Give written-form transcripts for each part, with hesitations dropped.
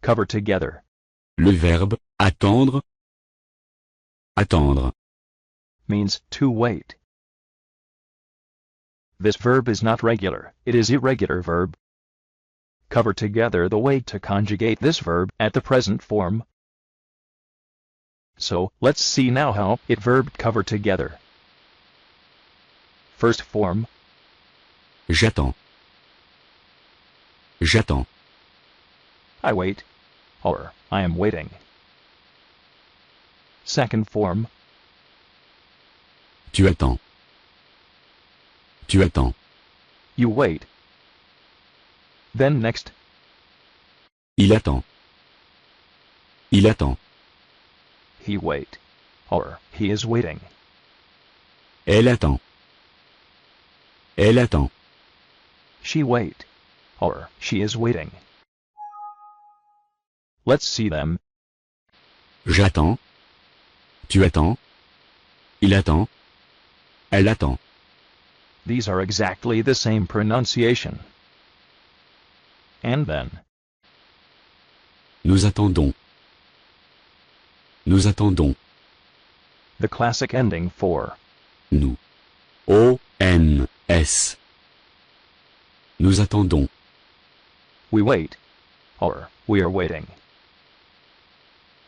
cover together. Le verbe attendre, attendre. Means to wait. This verb is not regular, it is irregular verb. Cover together the way to conjugate this verb at the present form. So, let's see now how it verb cover together. First form. J'attends. J'attends. I wait. Or, I am waiting. Second form. Tu attends. Tu attends. You wait. Then next. Il attend. Il attend. He wait. Or, he is waiting. Elle attend. Elle attend. She wait. Or, she is waiting. Let's see them. J'attends. Tu attends. Il attend. Elle attend. These are exactly the same pronunciation. And then. Nous attendons. Nous attendons. The classic ending for. Nous. O-N-S. Nous attendons. We wait. Or, we are waiting.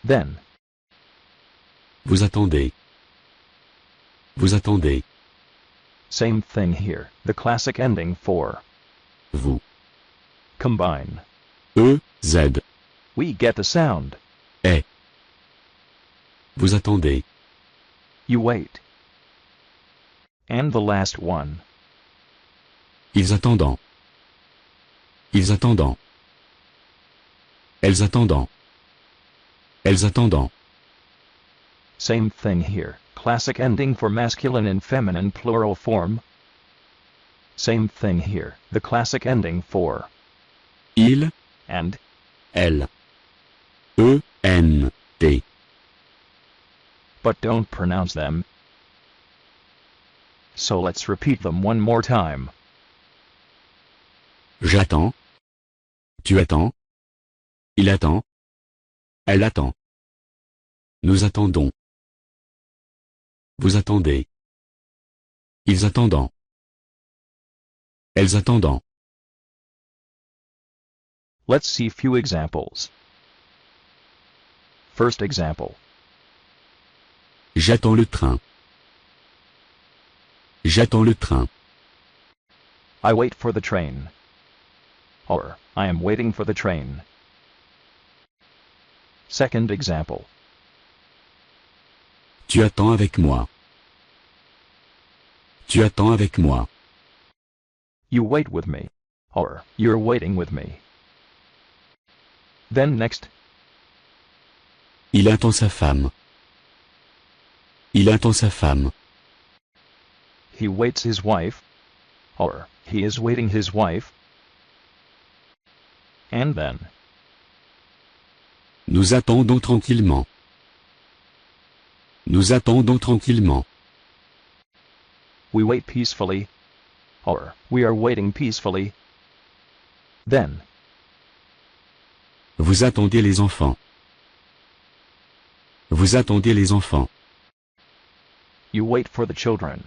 Then. Vous attendez. Vous attendez. Same thing here. The classic ending for. Vous. Combine. E-Z. We get the sound. Est. Vous attendez. You wait. And the last one. Ils attendant. Ils attendant. Elles attendant. Elles attendant. Same thing here. Classic ending for masculine and feminine plural form. Same thing here. The classic ending for. Il. And. Elle. E-N-T. But don't pronounce them. So let's repeat them one more time. J'attends. Tu attends. Il attend. Elle attend. Nous attendons. Vous attendez. Ils attendant. Elles attendant. Let's see few examples. First example. J'attends le train. J'attends le train. I wait for the train. Or, I am waiting for the train. Second example. Tu attends avec moi. Tu attends avec moi. You wait with me. Or, you're waiting with me. Then next. Il attend sa femme. Il attend sa femme. He waits his wife. Or, he is waiting his wife. And then. Nous attendons tranquillement. Nous attendons tranquillement. We wait peacefully. Or, we are waiting peacefully. Then. Vous attendez les enfants. Vous attendez les enfants. You wait for the children.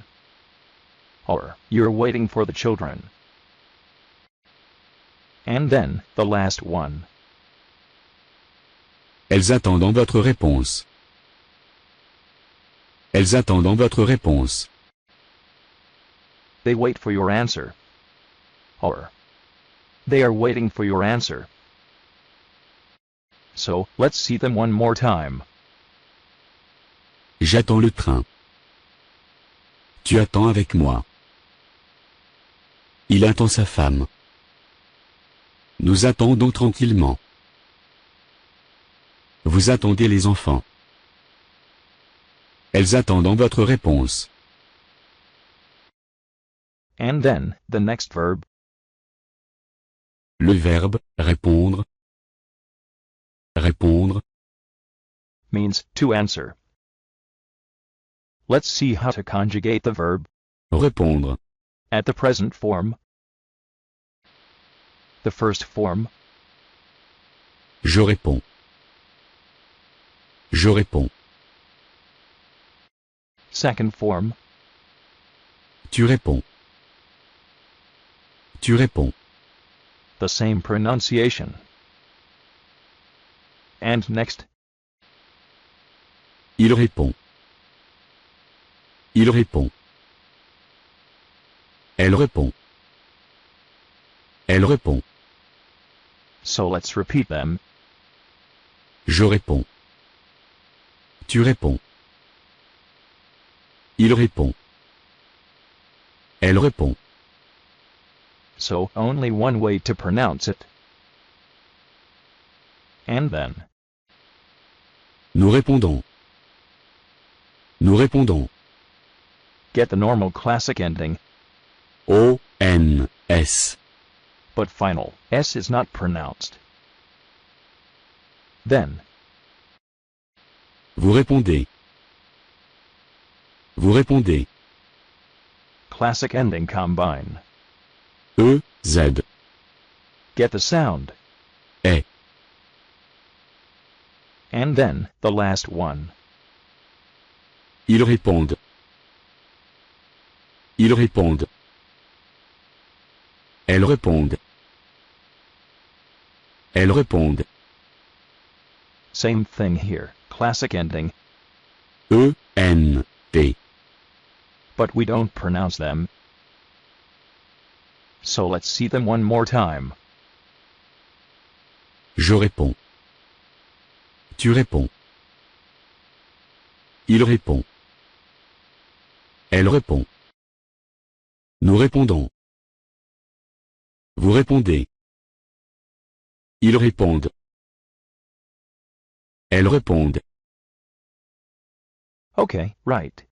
Or, you're waiting for the children. And then, the last one. Elles attendent votre réponse. Elles attendent votre réponse. They wait for your answer. Or, they are waiting for your answer. So, let's see them one more time. J'attends le train. Tu attends avec moi. Il attend sa femme. Nous attendons tranquillement. Vous attendez les enfants. Elles attendent votre réponse. And then, the next verb. Le verbe répondre. Répondre. Means to answer. Let's see how to conjugate the verb. Répondre. At the present form. The first form. Je réponds. Je réponds. Second form. Tu réponds. Tu réponds. The same pronunciation. And next. Il répond. Il répond. Elle répond. Elle répond. So let's repeat them. Je réponds. Tu réponds. Il répond. Elle répond. So only one way to pronounce it. And then. Nous répondons. Nous répondons. Get the normal classic ending, O-N-S. but final S is not pronounced. Then. Vous répondez. Vous répondez. Classic ending combine. E-Z. Get the sound. E. And then, the last one. Ils répondent. Ils répondent. Elles répondent. Elles répondent. Same thing here, classic ending, E-N-T. but we don't pronounce them. So let's see them one more time. Je réponds. Tu réponds. Il répond. Elle répond. Nous répondons. Vous répondez. Ils répondent. Elles répondent. Okay, right.